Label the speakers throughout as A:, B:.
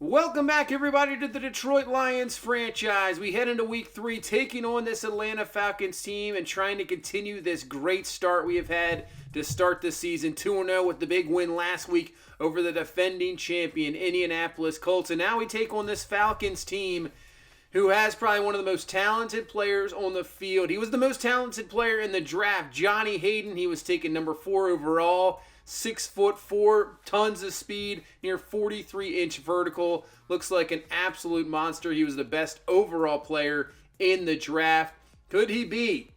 A: Welcome back, everybody, to the Detroit Lions franchise. We head into Week 3, taking on this Atlanta Falcons team and trying to continue this great start we have had to start the season. 2-0 with the big win last week over the defending champion Indianapolis Colts. And now we take on this Falcons team who has probably one of the most talented players on the field. He was the most talented player in the draft, Johnny Hayden. He was taken number 4 overall. 6'4", tons of speed, near 43-inch vertical. Looks like an absolute monster. He was the best overall player in the draft. Could he be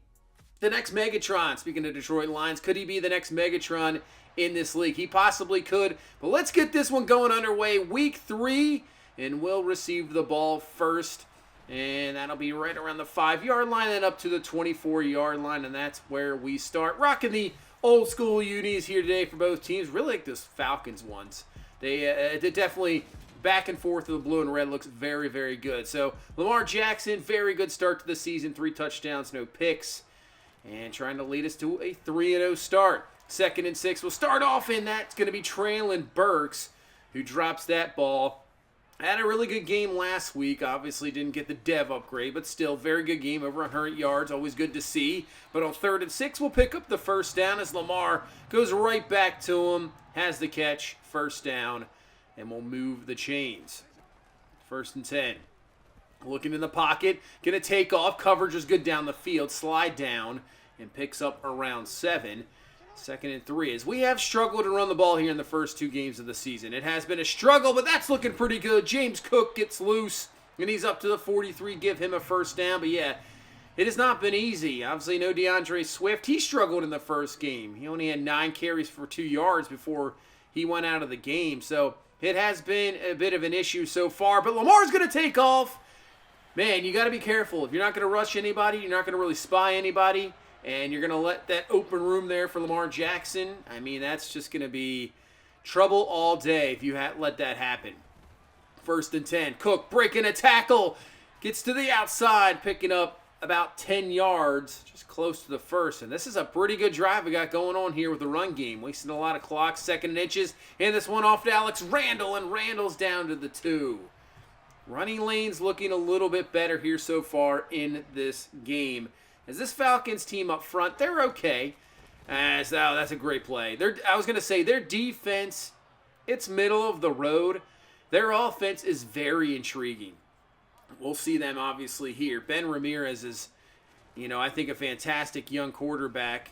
A: the next Megatron? Speaking of Detroit Lions, could he be the next Megatron in this league? He possibly could. But let's get this one going underway. Week 3, and we'll receive the ball first. And that'll be right around the 5-yard line and up to the 24-yard line. And that's where we start. Rocking the old school unis here today for both teams. Really like those Falcons ones. They definitely back and forth of the blue and red looks very, very good. So Lamar Jackson, very good start to the season. 3 touchdowns, no picks. And trying to lead us to a 3-0 start. 2nd and 6. We'll start off in that's going to be Traylon Burks, who drops that ball. Had a really good game last week. Obviously didn't get the dev upgrade, but still very good game, over 100 yards. Always good to see. But on 3rd and 6, we'll pick up the first down as Lamar goes right back to him, has the catch, first down, and we'll move the chains. 1st and 10. Looking in the pocket, going to take off. Coverage is good down the field. Slide down and picks up around 7. 2nd and 3, as we have struggled to run the ball here in the first 2 games of the season. It has been a struggle, but that's looking pretty good. James Cook gets loose, and he's up to the 43. Give him a first down, but yeah, it has not been easy. Obviously, no DeAndre Swift. He struggled in the first game. He only had 9 carries for 2 yards before he went out of the game, so it has been a bit of an issue so far, but Lamar's going to take off. Man, you got to be careful. If you're not going to rush anybody, you're not going to really spy anybody, and you're going to let that open room there for Lamar Jackson, I mean, that's just going to be trouble all day if you let that happen. 1st and 10. Cook breaking a tackle. Gets to the outside, picking up about 10 yards, just close to the first. And this is a pretty good drive we got going on here with the run game. Wasting a lot of clock, 2nd and inches. And this one off to Alex Randall, and Randall's down to the 2. Running lanes looking a little bit better here so far in this game. As this Falcons team up front, they're okay. That's a great play. I was going to say, their defense, it's middle of the road. Their offense is very intriguing. We'll see them obviously here. Ben Ramirez is, I think a fantastic young quarterback.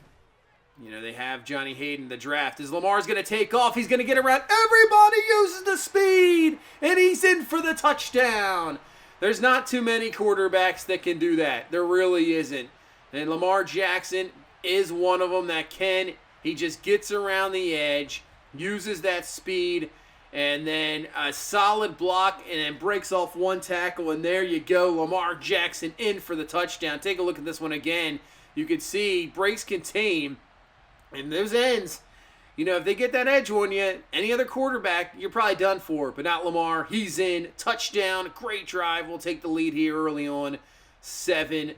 A: They have Johnny Hayden, the draft. As Lamar's going to take off, he's going to get around. Everybody uses the speed, and he's in for the touchdown. There's not too many quarterbacks that can do that. There really isn't. And Lamar Jackson is one of them that can. He just gets around the edge, uses that speed, and then a solid block, and then breaks off one tackle, and there you go. Lamar Jackson in for the touchdown. Take a look at this one again. You can see breaks contain, and those ends, if they get that edge on you, any other quarterback, you're probably done for, but not Lamar. He's in. Touchdown. Great drive. We'll take the lead here early on. 7-0.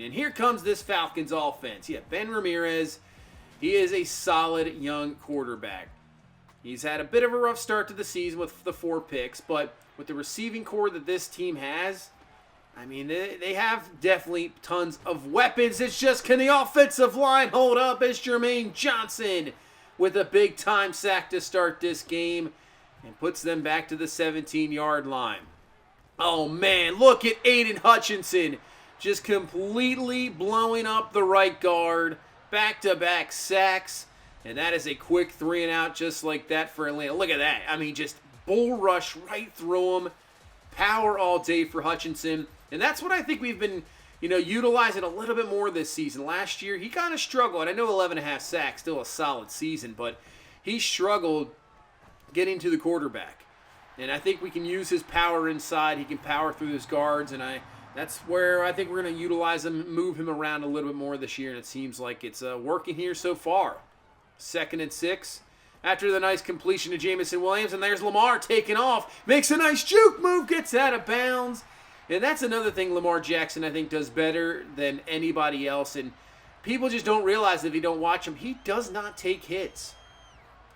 A: And here comes this Falcons offense. Yeah, Ben Ramirez, he is a solid young quarterback. He's had a bit of a rough start to the season with the 4 picks, but with the receiving core that this team has, I mean, they have definitely tons of weapons. It's just, can the offensive line hold up? It's Jermaine Johnson with a big-time sack to start this game and puts them back to the 17-yard line. Oh, man, look at Aiden Hutchinson just completely blowing up the right guard. Back-to-back sacks. And that is a quick 3-and-out just like that for Atlanta. Look at that. I mean, just bull rush right through him. Power all day for Hutchinson. And that's what I think we've been, utilizing a little bit more this season. Last year, he kind of struggled. I know 11.5 sacks, still a solid season, but he struggled getting to the quarterback. And I think we can use his power inside. He can power through his guards, and that's where I think we're going to utilize him, move him around a little bit more this year, and it seems like it's working here so far. 2nd and 6. After the nice completion to Jamison Williams, and there's Lamar taking off. Makes a nice juke move, gets out of bounds. And that's another thing Lamar Jackson, I think, does better than anybody else. And people just don't realize if you don't watch him, he does not take hits.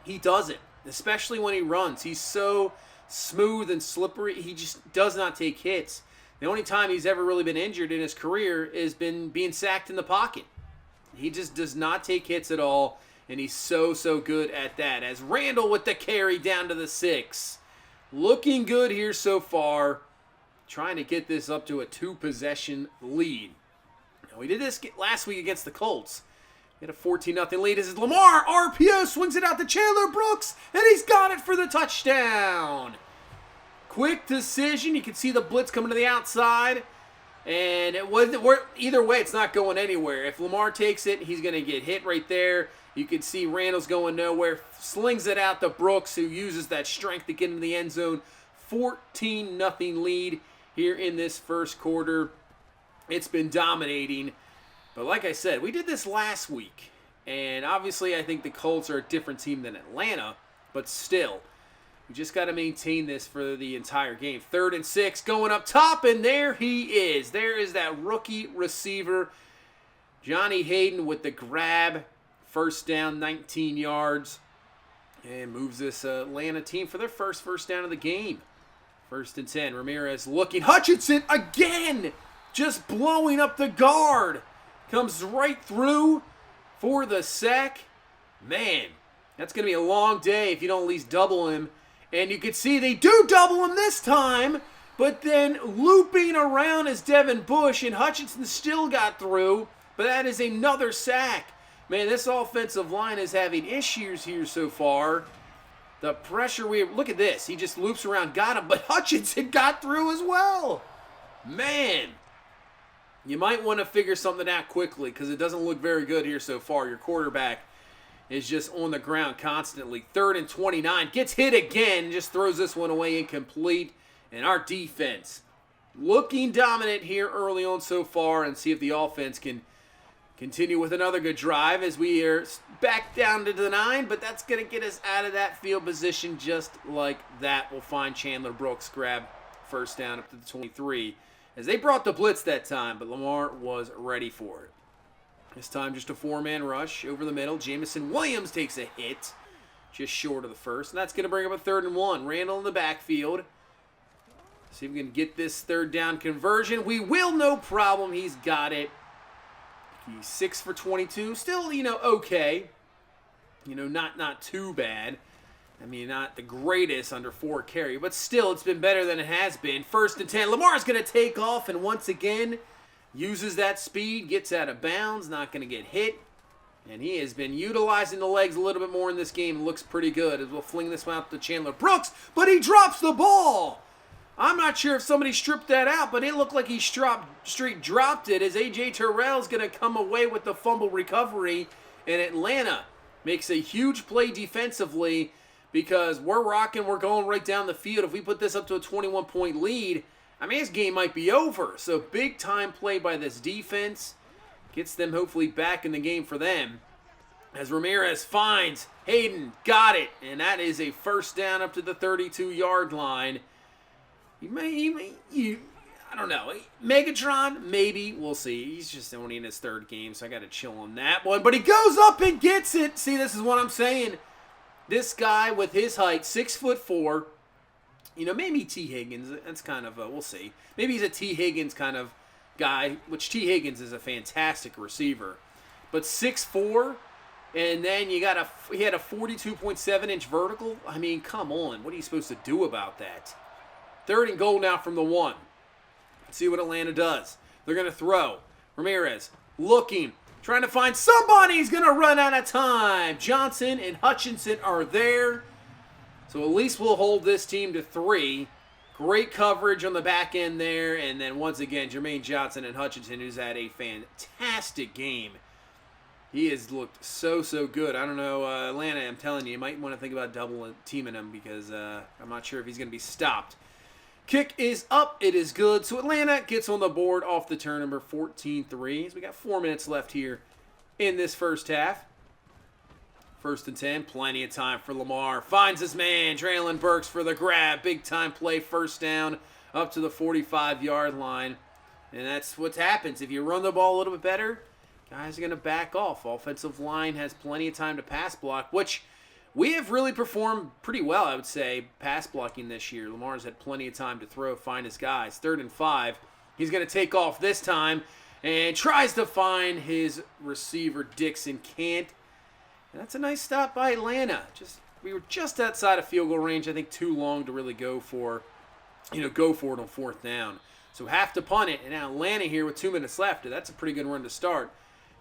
A: He doesn't, especially when he runs. He's so smooth and slippery. He just does not take hits. The only time he's ever really been injured in his career has been being sacked in the pocket. He just does not take hits at all, and he's so good at that. As Randall with the carry down to the 6. Looking good here so far. Trying to get this up to a 2-possession lead. Now, we did this last week against the Colts. We had a 14-0 lead. This is Lamar. RPO swings it out to Chandler Brooks, and he's got it for the touchdown. Quick decision. You can see the blitz coming to the outside. And it wasn't, either way, it's not going anywhere. If Lamar takes it, he's going to get hit right there. You can see Randall's going nowhere. Slings it out to Brooks, who uses that strength to get into the end zone. 14-0 lead here in this first quarter. It's been dominating. But like I said, we did this last week. And obviously, I think the Colts are a different team than Atlanta. But still, we just got to maintain this for the entire game. 3rd and 6, going up top, and there he is. There is that rookie receiver, Johnny Hayden, with the grab. First down, 19 yards, and moves this Atlanta team for their first down of the game. 1st and 10, Ramirez looking. Hutchinson again, just blowing up the guard. Comes right through for the sack. Man, that's going to be a long day if you don't at least double him. And you can see they do double him this time, but then looping around is Devin Bush, and Hutchinson still got through, but that is another sack. Man, this offensive line is having issues here so far. The pressure look at this. He just loops around, got him, but Hutchinson got through as well. Man, you might want to figure something out quickly because it doesn't look very good here so far. Your quarterback is just on the ground constantly. 3rd and 29. Gets hit again. Just throws this one away incomplete. And our defense looking dominant here early on so far. And see if the offense can continue with another good drive as we are back down to the 9. But that's going to get us out of that field position just like that. We'll find Chandler Brooks grab first down up to the 23. As they brought the blitz that time. But Lamar was ready for it. This time just a 4-man rush over the middle. Jamison Williams takes a hit just short of the first. And that's going to bring up a 3rd and 1. Randall in the backfield. See if we can get this 3rd down conversion. We will, no problem. He's got it. He's 6 for 22. Still, okay. Not too bad. I mean, not the greatest under 4 carry. But still, it's been better than it has been. 1st and 10. Lamar's going to take off. And once again, uses that speed, gets out of bounds, not going to get hit. And he has been utilizing the legs a little bit more in this game. It looks pretty good as we'll fling this one out to Chandler Brooks, but he drops the ball. I'm not sure if somebody stripped that out, but it looked like he straight dropped it as A.J. Terrell's going to come away with the fumble recovery. And Atlanta makes a huge play defensively because we're rocking, we're going right down the field. If we put this up to a 21-point lead, I mean, this game might be over. So big time play by this defense. Gets them hopefully back in the game for them. As Ramirez finds Hayden. Got it. And that is a first down up to the 32-yard line. I don't know. Megatron, maybe. We'll see. He's just only in his 3rd game, so I got to chill on that one. But he goes up and gets it. See, this is what I'm saying. This guy with his height, 6'4", maybe T. Higgins. That's kind of we'll see. Maybe he's a T. Higgins kind of guy, which T. Higgins is a fantastic receiver. But 6'4", and then he had a 42.7-inch vertical. I mean, come on. What are you supposed to do about that? 3rd and goal now from the 1. Let's see what Atlanta does. They're going to throw. Ramirez looking, trying to find somebody. He's going to run out of time. Johnson and Hutchinson are there. So at least we'll hold this team to 3. Great coverage on the back end there. And then once again, Jermaine Johnson and Hutchinson, who's had a fantastic game. He has looked so good. I don't know, Atlanta, I'm telling you might want to think about double teaming him because I'm not sure if he's going to be stopped. Kick is up. It is good. So Atlanta gets on the board off the turn, number 14-3. So we got 4 minutes left here in this first half. 1st and 10. Plenty of time for Lamar. Finds his man. Traylon Burks for the grab. Big time play. First down up to the 45-yard line. And that's what happens. If you run the ball a little bit better, guys are going to back off. Offensive line has plenty of time to pass block, which we have really performed pretty well, I would say, pass blocking this year. Lamar's had plenty of time to throw, find his guys. 3rd and 5. He's going to take off this time and tries to find his receiver. Dixon can't. And that's a nice stop by Atlanta. We were just outside of field goal range. I think too long to really go for it on 4th down. So have to punt it. And now Atlanta here with 2 minutes left. That's a pretty good run to start.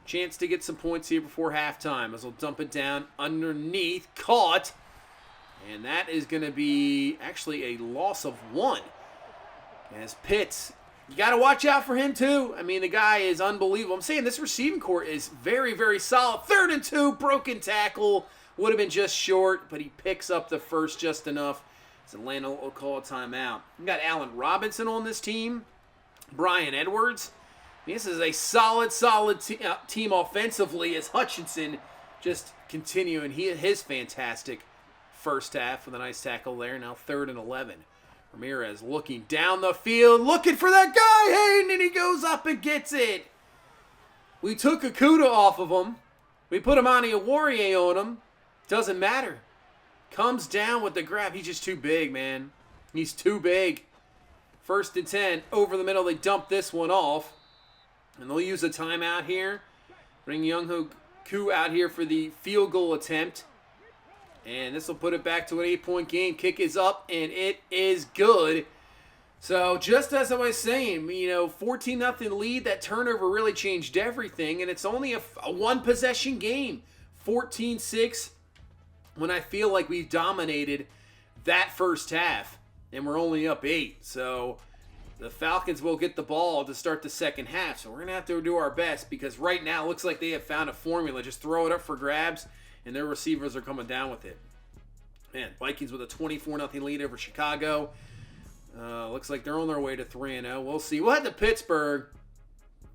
A: Chance to get some points here before halftime as they'll dump it down underneath. Caught. And that is going to be actually a loss of 1. As Pitts, you got to watch out for him too. I mean, the guy is unbelievable. I'm saying this receiving core is very, very solid. 3rd and 2, broken tackle. Would have been just short, but he picks up the first just enough. So Atlanta will call a timeout. We got Allen Robinson on this team. Brian Edwards. This is a solid team offensively as Hutchinson just continuing his fantastic first half with a nice tackle there. Now 3rd and 11. Ramirez looking down the field, looking for that guy, Hayden, and he goes up and gets it. We took Okuda off of him. We put Amani Oruwariye on him. Doesn't matter. Comes down with the grab. He's just too big, man. He's too big. 1st and 10. Over the middle, they dump this one off. And they'll use a timeout here. Bring Younghoe Koo out here for the field goal attempt. And this will put it back to an 8-point game. Kick is up, and it is good. So just as I was saying, 14-0 lead. That turnover really changed everything. And it's only a one-possession game. 14-6 when I feel like we've dominated that first half. And we're only up 8. So the Falcons will get the ball to start the second half. So we're going to have to do our best because right now it looks like they have found a formula. Just throw it up for grabs, and their receivers are coming down with it. Man, Vikings with a 24-0 lead over Chicago. Looks like they're on their way to 3-0. We'll see. We'll head to Pittsburgh.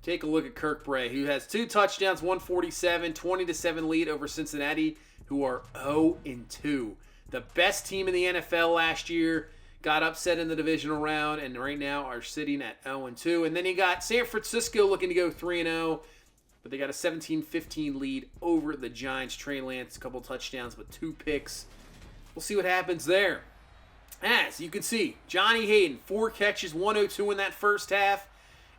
A: Take a look at Kirk Bray, who has 2 touchdowns, 147, 20-7 lead over Cincinnati, who are 0-2. The best team in the NFL last year. Got upset in the divisional round, and right now are sitting at 0-2. And then you got San Francisco looking to go 3-0, but they got a 17-15 lead over the Giants. Trey Lance, a couple touchdowns, but 2 picks. We'll see what happens there. As you can see, Johnny Hayden, 4 catches, 102 in that first half.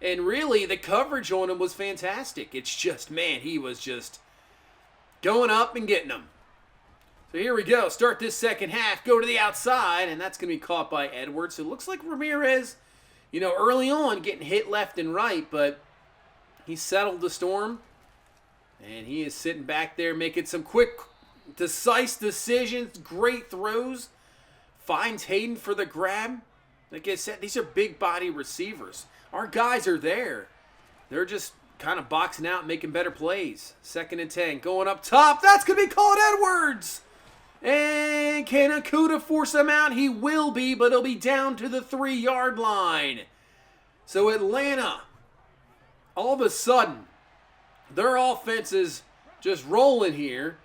A: And really, the coverage on him was fantastic. It's just, man, he was just going up and getting them. So here we go. Start this second half. Go to the outside, and that's going to be caught by Edwards. So it looks like Ramirez, early on getting hit left and right, but he settled the storm. And he is sitting back there making some quick, decisive decisions, great throws. Finds Hayden for the grab. Like I said, these are big body receivers. Our guys are there. They're just kind of boxing out and making better plays. 2nd and 10. Going up top. That's going to be called Edwards. And can Okuda force him out? He will be, but he'll be down to the 3-yard line. So Atlanta, all of a sudden, their offense is just rolling here.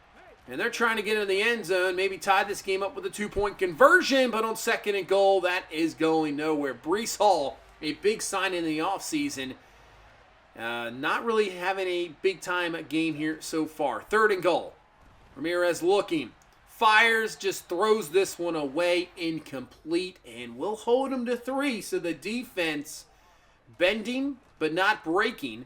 A: And they're trying to get into the end zone, maybe tie this game up with a 2-point conversion, but on 2nd and goal, that is going nowhere. Breece Hall, a big sign in the offseason, not really having a big-time game here so far. 3rd and goal. Ramirez looking. Fires, just throws this one away, incomplete, and we'll hold him to 3. So the defense bending but not breaking.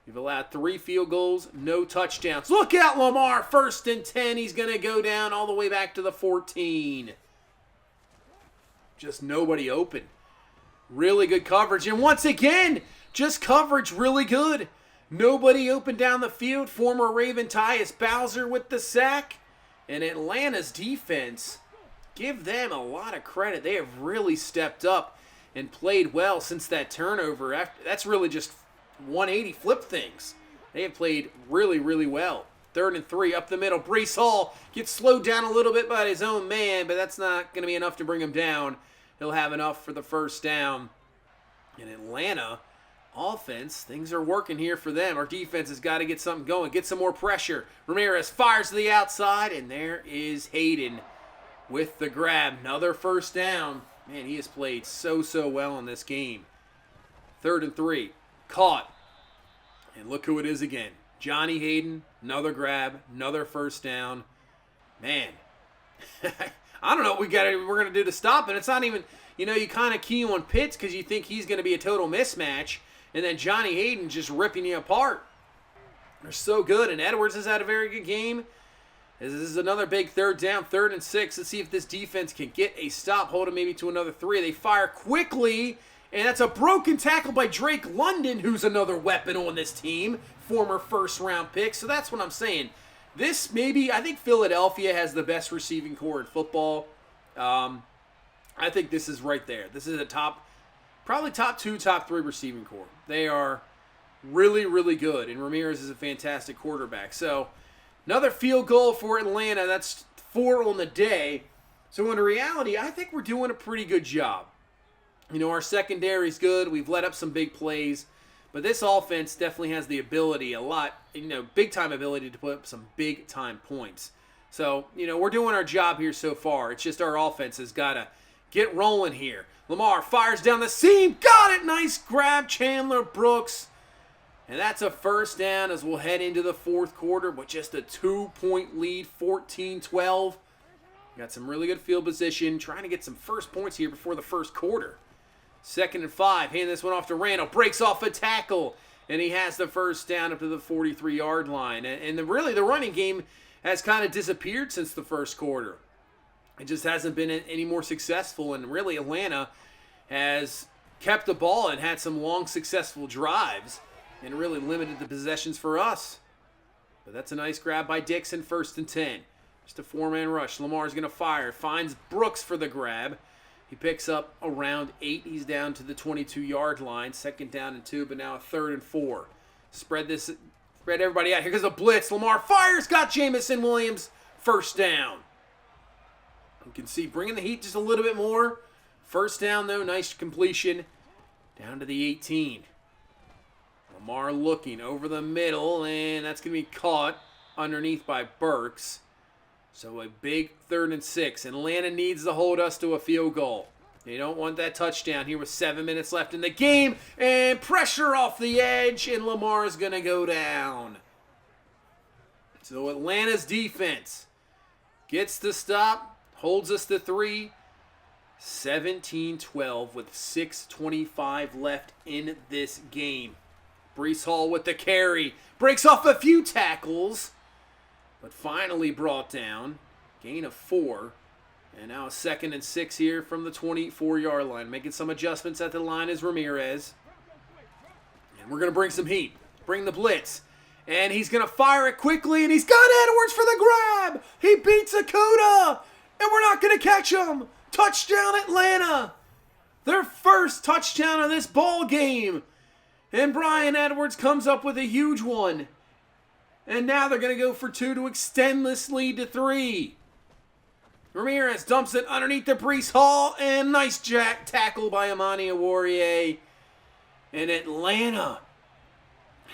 A: We've allowed 3 field goals, no touchdowns. Look out, Lamar. 1st and 10. He's going to go down all the way back to the 14. Just nobody open. Really good coverage. And once again, just coverage really good. Nobody open down the field. Former Raven Tyus Bowser with the sack. And Atlanta's defense, give them a lot of credit. They have really stepped up and played well since that turnover. That's really just 180 flip things. They have played really, really well. 3rd and 3 up the middle. Breece Hall gets slowed down a little bit by his own man, but that's not going to be enough to bring him down. He'll have enough for the first down. In Atlanta, offense, things are working here for them. Our defense has got to get something going, get some more pressure. Ramirez fires to the outside, and there is Hayden with the grab. Another first down. Man, he has played so well in this game. 3rd and 3. Caught. And look who it is again. Johnny Hayden, another grab, another first down. Man, I don't know what we're going to do to stop it. It's not even, you kind of key on Pitts because you think he's going to be a total mismatch, and then Johnny Hayden just ripping you apart. They're so good, and Edwards has had a very good game. This is another big third down, 3rd and 6. Let's see if this defense can get a stop, hold him maybe to another 3. They fire quickly, and that's a broken tackle by Drake London, who's another weapon on this team, former first-round pick. So that's what I'm saying. I think Philadelphia has the best receiving core in football. I think this is right there. This is probably top 2, top 3 receiving core. They are really, really good, and Ramirez is a fantastic quarterback. So another field goal for Atlanta. That's 4 on the day. So in reality, I think we're doing a pretty good job. Our secondary's good. We've let up some big plays. But this offense definitely has the ability, big-time ability to put up some big-time points. So, we're doing our job here so far. It's just our offense has got to get rolling here. Lamar fires down the seam. Got it. Nice grab, Chandler Brooks. And that's a first down as we'll head into the 4th quarter with just a 2-point lead, 14-12. Got some really good field position, trying to get some first points here before the first quarter. 2nd and 5, hand this one off to Randall, breaks off a tackle, and he has the first down up to the 43-yard line. And the running game has kind of disappeared since the first quarter. It just hasn't been any more successful, and really Atlanta has kept the ball and had some long, successful drives and really limited the possessions for us. But that's a nice grab by Dixon, 1st and 10. Just a 4-man rush. Lamar's going to fire, finds Brooks for the grab. He picks up around 8. He's down to the 22-yard line. 2nd down and 2, but now a 3rd and 4. Spread everybody out. Here goes a blitz. Lamar fires. Got Jamison Williams. First down. You can see bringing the heat just a little bit more. First down, though. Nice completion. Down to the 18. Lamar looking over the middle, and that's going to be caught underneath by Burks. So a big 3rd and 6. Atlanta needs to hold us to a field goal. They don't want that touchdown here with 7 minutes left in the game. And pressure off the edge, and Lamar's going to go down. So Atlanta's defense gets the stop, holds us to 3. 17-12 with 6:25 left in this game. Breece Hall with the carry. Breaks off a few tackles, but finally brought down. Gain of 4. And now a 2nd and 6 here from the 24-yard line. Making some adjustments at the line is Ramirez. And we're going to bring some heat. Bring the blitz. And he's going to fire it quickly, and he's got Edwards for the grab. He beats Akuda, and we're not going to catch him. Touchdown Atlanta. Their first touchdown of this ball game. And Bryan Edwards comes up with a huge one. And now they're going to go for 2 to extend this lead to 3. Ramirez dumps it underneath the Breece Hall, and nice tackle by Amani Oruwariye. And Atlanta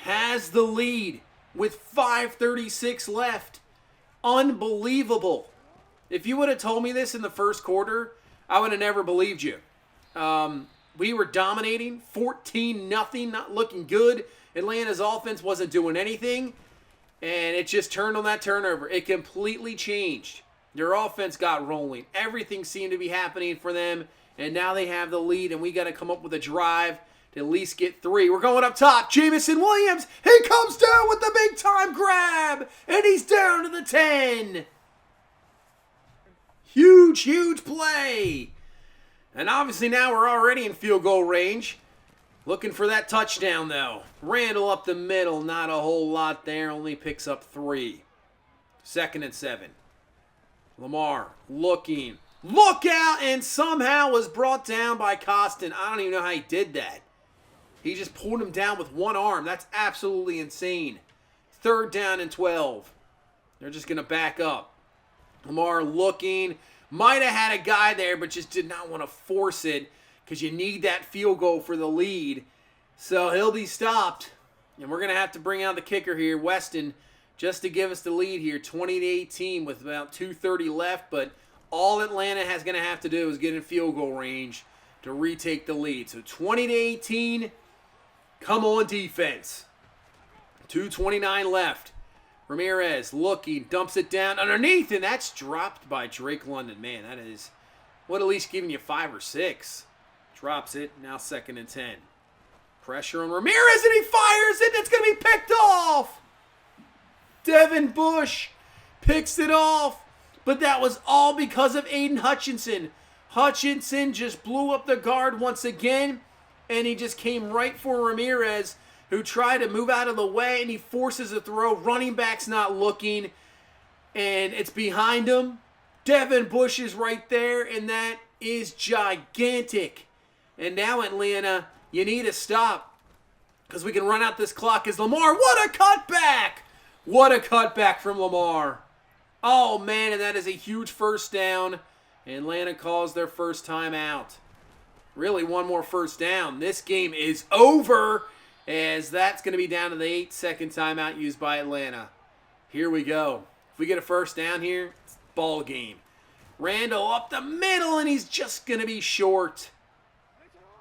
A: has the lead with 5:36 left. Unbelievable. If you would have told me this in the first quarter, I would have never believed you. We were dominating, 14-0, not looking good. Atlanta's offense wasn't doing anything, and it just turned on that turnover. It completely changed. Their offense got rolling. Everything seemed to be happening for them, and now they have the lead, and we got to come up with a drive to at least get 3. We're going up top. Jamison Williams, he comes down with the big-time grab, and he's down to the 10. Huge, huge play. And obviously now we're already in field goal range. Looking for that touchdown, though. Randall up the middle, not a whole lot there, only picks up 3. 2nd and 7. Lamar looking. Look out, and somehow was brought down by Costin. I don't even know how he did that. He just pulled him down with one arm. That's absolutely insane. 3rd down and 12. They're just going to back up. Lamar looking. Might have had a guy there, but just did not want to force it because you need that field goal for the lead. So he'll be stopped. And we're going to have to bring out the kicker here, Weston, just to give us the lead here, 20-18 with about 2:30 left. But all Atlanta is going to have to do is get in field goal range to retake the lead. So 20-18, come on defense. 2:29 left. Ramirez looking, dumps it down underneath, and that's dropped by Drake London. Man, that is, what, at least giving you 5 or 6. Drops it, now 2nd and 10. Pressure on Ramirez, and he fires it. It's going to be picked off. Devin Bush picks it off, but that was all because of Aiden Hutchinson. Hutchinson just blew up the guard once again, and he just came right for Ramirez, who tried to move out of the way, and he forces a throw. Running back's not looking, and it's behind him. Devin Bush is right there, and that is gigantic. And now, Atlanta, you need to stop, because we can run out this clock as Lamar. What a cutback! What a cutback from Lamar. Oh, man, and that is a huge first down. Atlanta calls their first timeout. Really, one more first down. This game is over, as that's going to be down to the 8-second timeout used by Atlanta. Here we go. If we get a first down here, it's ball game. Randall up the middle, and he's just going to be short.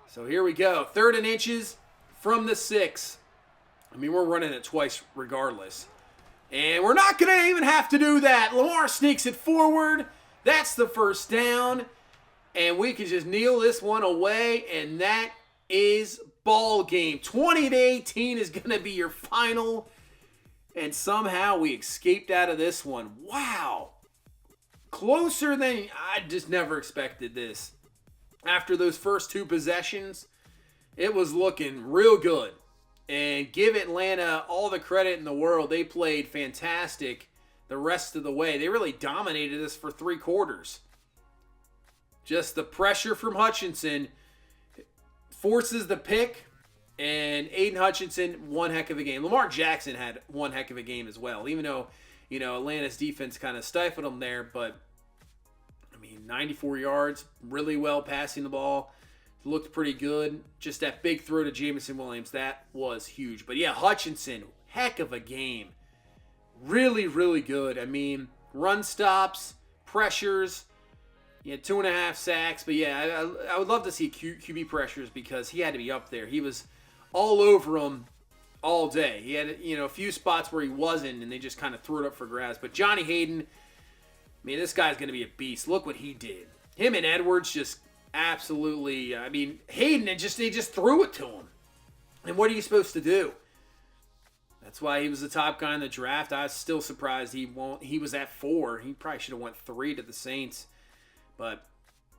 A: So here we go. 3rd and inches from the 6. I mean, we're running it twice regardless. And we're not going to even have to do that. Lamar sneaks it forward. That's the first down. And we can just kneel this one away, and that is ball game. 20-18 is going to be your final. And somehow we escaped out of this one. Wow. Closer than I just never expected this. After those first 2 possessions, it was looking real good. And give Atlanta all the credit in the world. They played fantastic the rest of the way. They really dominated us for 3 quarters. Just the pressure from Hutchinson forces the pick, and Aiden Hutchinson, one heck of a game. Lamar Jackson had one heck of a game as well, even though, you know, Atlanta's defense kind of stifled him there. But, I mean, 94 yards, really well passing the ball. Looked pretty good. Just that big throw to Jameson Williams, that was huge. But yeah, Hutchinson, heck of a game. Really, really good. I mean, run stops, pressures. He had 2.5 sacks. But yeah, I would love to see QB pressures, because he had to be up there. He was all over them all day. He had, you know, a few spots where he wasn't, and they just kind of threw it up for grabs. But Johnny Hayden, I mean, this guy's going to be a beast. Look what he did. Him and Edwards just absolutely, I mean, Hayden, they just threw it to him. And what are you supposed to do? That's why he was the top guy in the draft. I was still surprised he was at 4. He probably should have went 3 to the Saints. But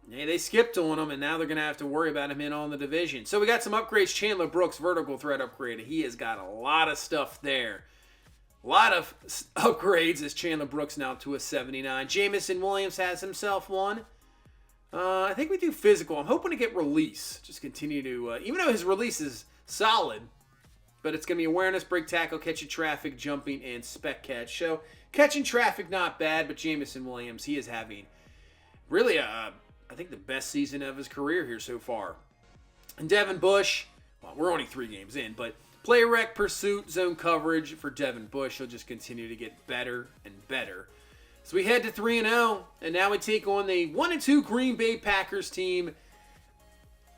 A: hey, they skipped on him, and now they're going to have to worry about him in on the division. So we got some upgrades. Chandler Brooks, vertical threat upgrade. He has got a lot of stuff there. A lot of upgrades as Chandler Brooks now to a 79. Jameson Williams has himself one. I think we do physical. I'm hoping to get release. Just continue to, even though his release is solid, but it's going to be awareness, break tackle, catching traffic, jumping, and spec catch. So catching traffic, not bad, but Jameson Williams, he is having really, I think, the best season of his career here so far. And Devin Bush, well, we're only 3 games in, but play rec, pursuit, zone coverage for Devin Bush. He'll just continue to get better and better. So we head to 3-0, and now we take on the 1-2 Green Bay Packers team.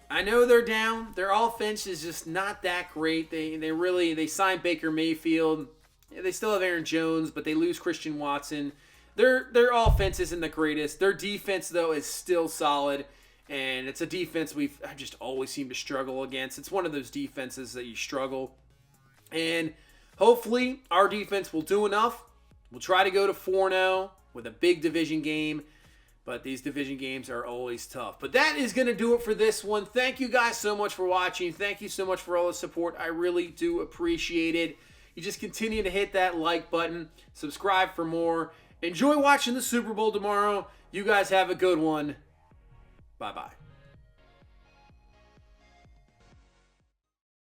A: I know they're down. Their offense is just not that great. They signed Baker Mayfield. They still have Aaron Jones, but they lose Christian Watson. Their offense isn't the greatest. Their defense, though, is still solid, and it's a defense I just always seem to struggle against. It's one of those defenses that you struggle, and hopefully our defense will do enough. We'll try to go to 4-0 with a big division game, but these division games are always tough. But that is going to do it for this one. Thank you guys so much for watching. Thank you so much for all the support. I really do appreciate it. You just continue to hit that like button. Subscribe for more. Enjoy watching the Super Bowl tomorrow. You guys have a good one. Bye-bye.